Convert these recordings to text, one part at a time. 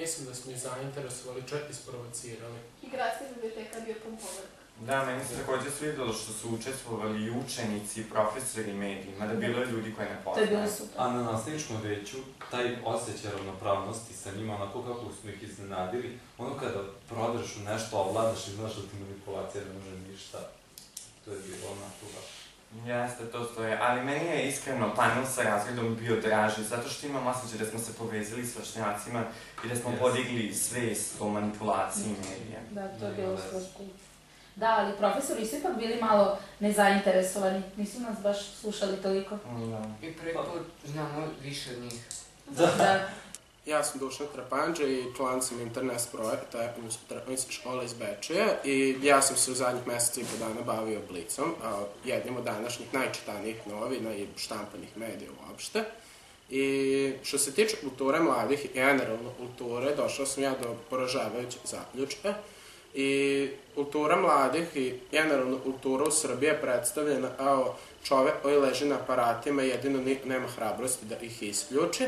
Mislim da smo ih zainteresovali, čak i isprovocirali. I gradska biblioteka bio pun povrh. Da, meni se također svidjelo što su učestvovali i učenici, i profesori medijima, da bilo je ljudi koje ne poznaje. To je bilo super. A na nastavničkom veću, taj osjećaj ravnopravnosti sa njima, onako kako smo ih iznenadili, ono kada prodreš u nešto, ovladaš i znaš da ti manipulacija ne može ništa, to je bilo onako baš. Jeste, to stoje, ali meni je iskreno panel sa razgledom bio draži, zato što imam osjećaj da smo se povezali s vršnjacima i da smo podigli svest o manipulaciji medija. Da, to je bilo složko. Da, ali profesori su ipak bili malo nezainteresovani, nisu nas baš slušali toliko. I prvi put znamo više od njih. Da. Ja sam Dušan Trapanđa i član sam internet projekta škola iz Bečeja i ja sam se u zadnjih mjeseca i po dana bavio Blicom, jednim od današnjih najčitanijih novina i štampanih medija uopšte. I što se tiče kulture mladih i generalno kulture, došao sam ja do poražavajućeg zaključka. I kultura mladih i generalno kultura u Srbiji je predstavljena kao čovek koji leži na aparatima i jedino nema hrabrosti da ih isključi.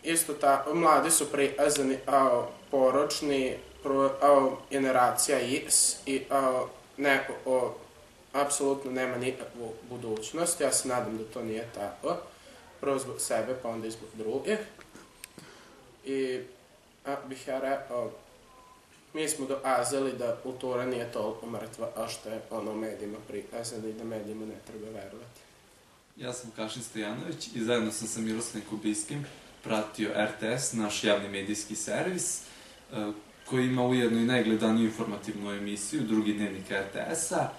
Isto tako, mladi su prikazani kao poročni, kao generacija X i kao neko ko apsolutno nema nikakvu budućnost. Ja se nadam da to nije tako. Prvo zbog sebe, pa onda i zbog drugih. I bih ja rekao, mi smo dokazali da kultura nije toliko mrtva, a što je ono medijima prikazano i da medijima ne treba verovati. Ja sam Kašin Stojanović i zajedno sam sa Miroslavim Kubijskim pratio RTS, naš javni medijski servis, koji ima ujedno i najgledaniju informativnu emisiju, drugi dnevnik RTS-a.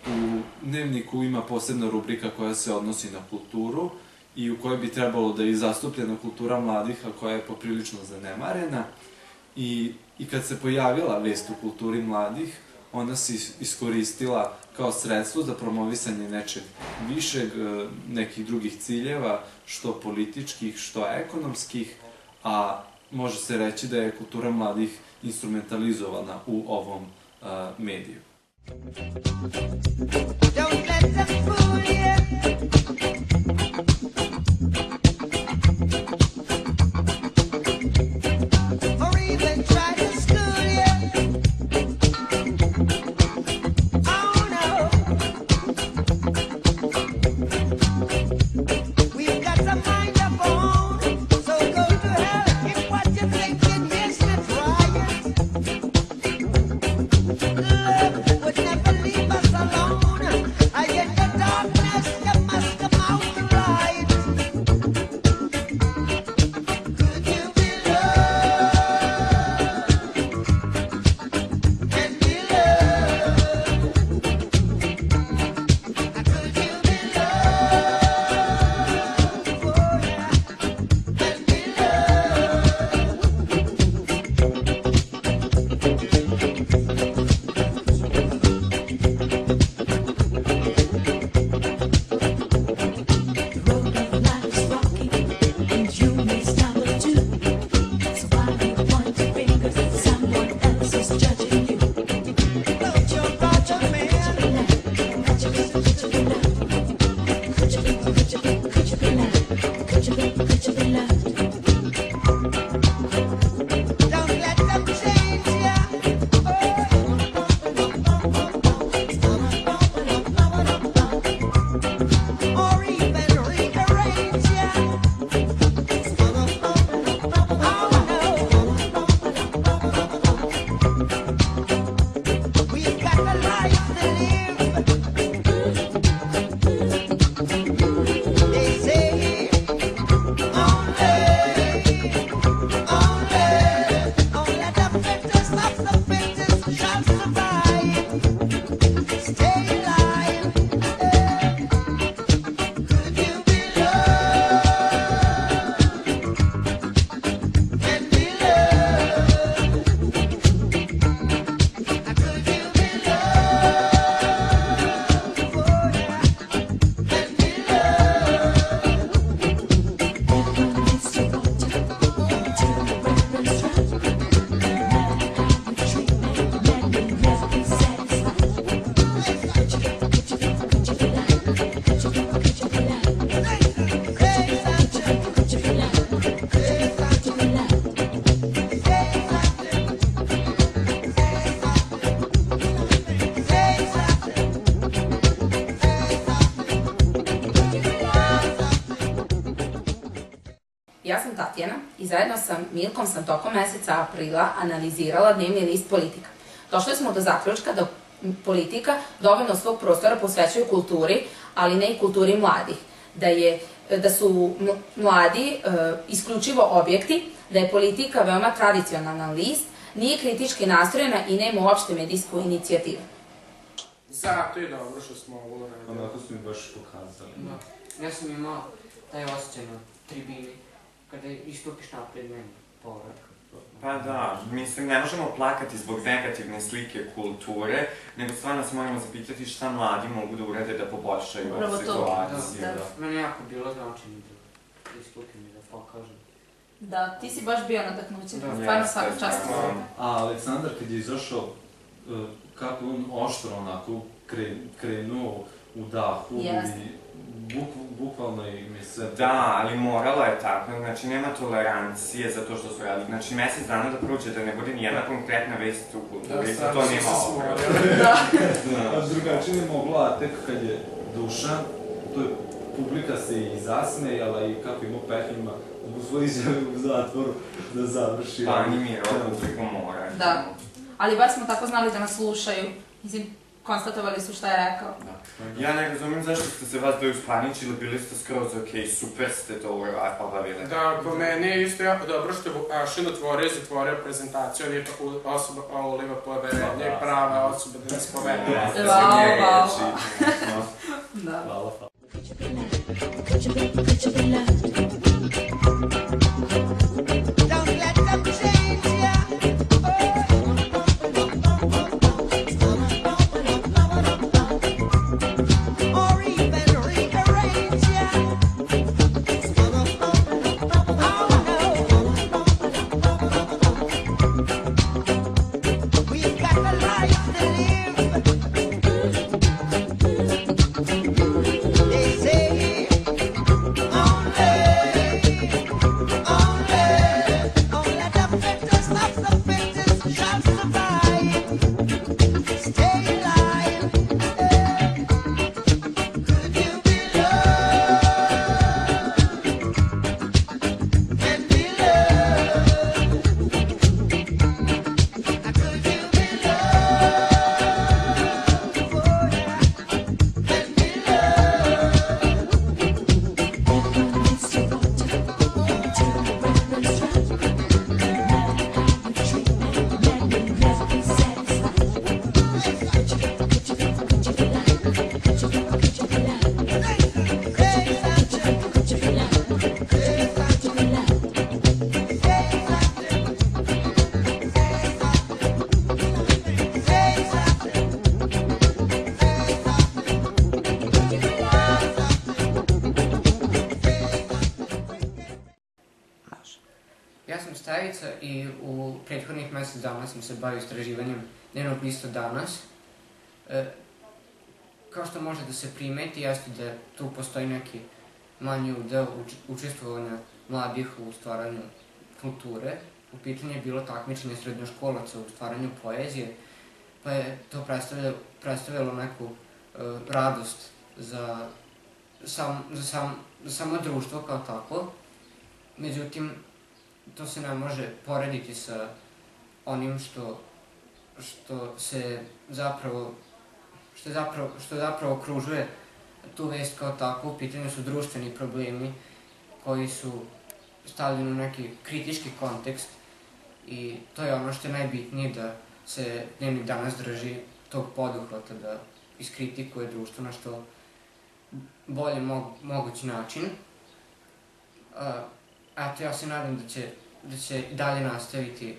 U dnevniku ima posebna rubrika koja se odnosi na kulturu i u kojoj bi trebalo da je zastupljena kultura mladih, a koja je poprilično zanemarena. I kad se pojavila vest u kulturi mladih, ona se iskoristila kao sredstvo za promovisanje nečeg višeg, nekih drugih ciljeva, što političkih, što ekonomskih, a može se reći da je kultura mladih instrumentalizovana u ovom mediju. Would never leave us alone. I get the darkness, you must come out. sam Tatjana i zajedno sa Milkom sam tokom meseca aprila analizirala dnevni list Politika. Došli smo do zaključka da Politika dovoljno svog prostora posvećuje kulturi, ali ne i kulturi mladih. Da su mladi isključivo objekti, da je Politika veoma tradicionalan list, nije kritički nastrojena i nema uopšte medijsku inicijativu. Zato je dobro što smo ovo uradili. Onako su mi baš pokazali. Da. Ja sam imao taj osjećaj na tribini, kada istupiš napred meni povrat. Pa da, mislim, ne možemo plakati zbog negativne slike kulture, nego stvarno se moramo zapitati šta mladi mogu da urade da poboljšaju ovu situaciju. Meni je jako bilo značajno da istupim i da pokažem. Da, ti si baš bio na taknuću, stvarno svaka čast. A Aleksandar kad je izašao, kako on oštro onako krenuo u dahu i bukvalno im je sve... Da, ali moralo je tako, znači nema tolerancije za to što su radili. Znači mesec dana da prođe da ne bude nijedna konkretna vest u kulturi, za to nema opravo. A drugačije je moglo, a tek kad je Dušan, to je publika se i zasmejala i kako ima pehnjima, u svoj izjavi u zatvoru da završi. Pa animirao publiku mora. Da, ali bar smo tako znali da nas slušaju. Mislim, konstatovali su šta je rekao. Ja ne razumijem zašto ste se vas dvoje uspaničili, bili ste skroz okej, super ste to obavili. Da, po meni je isto jako dobro što je Ašin otvorio i zatvorio prezentaciju, on je osoba Oliva poverenja i prava osoba da nas poveduje. Hvala. Ja sam Stavica i u prethodnih mesec dana sam se bavio istraživanjem dnevnog lista Danas. Kao što može da se primeti, jeste da tu postoji neki manji udeo učestvovanja mladih u stvaranju kulture. U pitanju je bilo takmičenje srednjoškolaca u stvaranju poezije, pa je to predstavljalo neku radost za samo društvo kao tako. Međutim, to se ne može porediti sa onim što zapravo okružuje tu vest kao tako. U pitanju su društveni problemi koji su stavljeni u neki kritički kontekst i to je ono što je najbitnije, da se Dnevnik danas drži tog poduhvata, da iskritikuje društvo na što bolje mogući način. Eto, ja se nadam da će dalje nastaviti.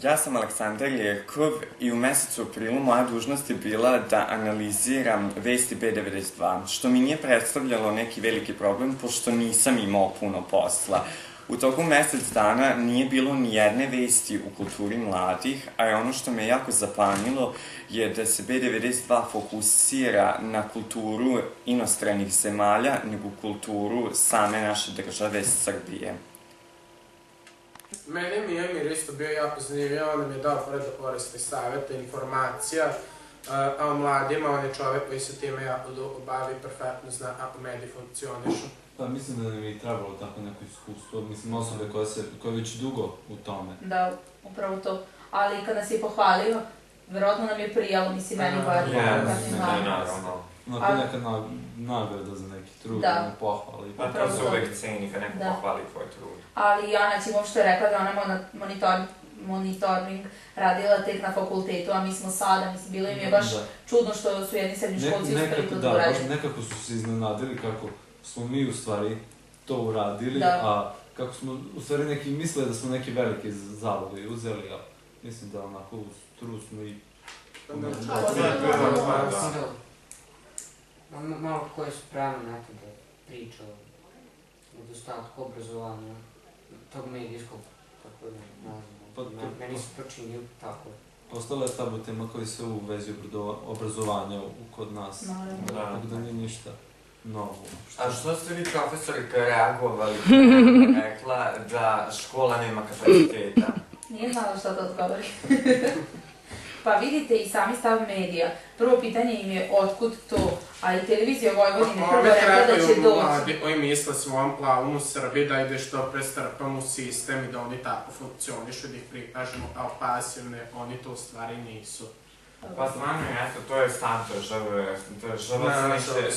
Ja sam Aleksandar Jerkov i u mesecu aprilu moja dužnost je bila da analiziram vesti B92, što mi nije predstavljalo neki veliki problem, pošto nisam imao puno posla. U toku mesec dana nije bilo ni jedne vesti u kulturi mladih, a ono što me jako zapanjilo je da se B92 fokusira na kulturu inostranih zemalja, nego kulturu same naše države Srbije. Meni je Mijamir isto bio jako zanimljiv, on nam je dao pored korisnih savjeta, informacija, A o mladima, on je čovek koji se time jako dugo bavi, perfektno zna kako mediji funkcionišu. Pa mislim da nam je trebalo tako neko iskustvo, mislim osobe koja je već dugo u tome. Da, upravo to. Ali kad nas je pohvalio, verovatno nam je prijalo, mislim, meni bar. naravno. Onako neka nagrada za neki trud, da. Pohvala. Pa to se uvek ceni kad neko pohvali tvoj trud. Ali Ana će uopšte rekla da ona monitoring radila tek na fakultetu, a mi smo sada, mislim, bilo im je baš čudno što su jedni srednjoškolci uspeli to da urađe. Nekako su se iznenadili kako smo mi u stvari to uradili, a kako smo u stvari neki mislili da smo neki velike zaloge uzeli, a mislim da onako uz trud smo i... Malo koje su pravne metode priča o nedostatku obrazovanja, tog medijskog, tako da nazvam, meni se to čini tako. Ostala je tabu tema koji se u vezi obrazovanja kod nas, tako da nije ništa novo. A što ste vi profesori reagovali kada je rekla da škola nema kapaciteta? Nije znala šta da odgovori. Pa vidite i sami stav medija. Prvo pitanje im je otkud to, a i televizija Vojvodine prvo rekla da će doći. Oni misle svom plavom u Srbiji da ide što prestrpamo u sistem i da oni tako funkcionišu, da ih prikažemo kao pasivne, oni to u stvari nisu. Pa stvarno, eto, to je stav države, država se neće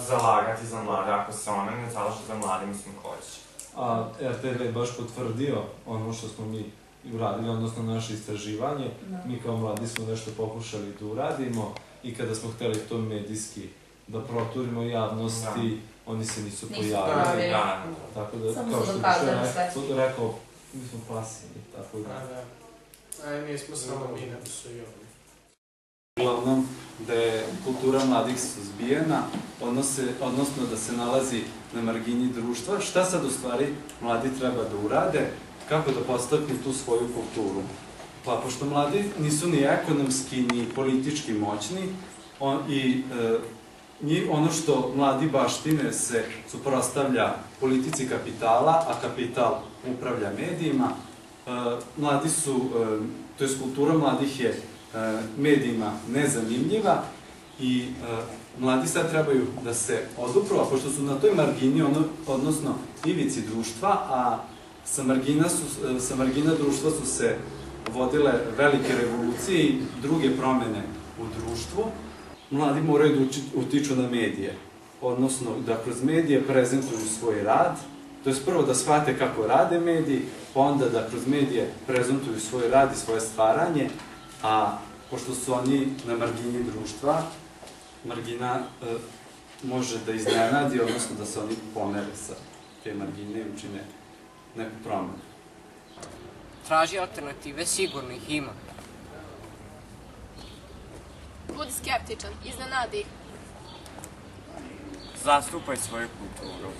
zalagati za mlade, ako se ona ne zalaže za mlade, mislim ko će. A RTV je baš potvrdio ono što smo mi uradili, odnosno naše istraživanje. Mi kao mladi smo nešto pokušali da uradimo i kada smo hteli to medijski da proturimo javnosti, oni se nisu pojavili. Tako da, kao što bi rekao, mi smo pasivni, tako da. Nismo samo mi, nego su i oni. Uglavnom, da je kultura mladih suzbijena, odnosno da se nalazi na margini društva. Šta sad u stvari mladi treba da urade? Kako da podstaknu tu svoju kulturu? Pa, pošto mladi nisu ni ekonomski, ni politički moćni, ono što mladi baštine se suprotstavlja politici kapitala, a kapital upravlja medijima, mladi su, to jest kultura mladih je medijima nezanimljiva i mladi sad trebaju da se odupru, a pošto su na toj margini, odnosno ivici društva, a sa margina društva su se vodile velike revolucije i druge promene u društvu, mladi moraju da utiču na medije, odnosno da kroz medije prezentuju svoj rad, to je prvo da shvate kako rade mediji, pa onda da kroz medije prezentuju svoj rad i svoje stvaranje, a pošto su oni na margini društva, margina može da iznenadi, odnosno da se oni pomere sa te margine i učine neku promenu. Traži alternative, sigurno ih ima. Budi skeptičan, iznenadi ih. Zastupaj svoju kulturu.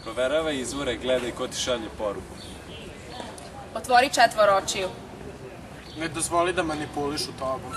Proveravaj izvore, gledaj ko ti šalje poruku. Otvori 4 očiju. Ne dozvoli da manipulišu tobom.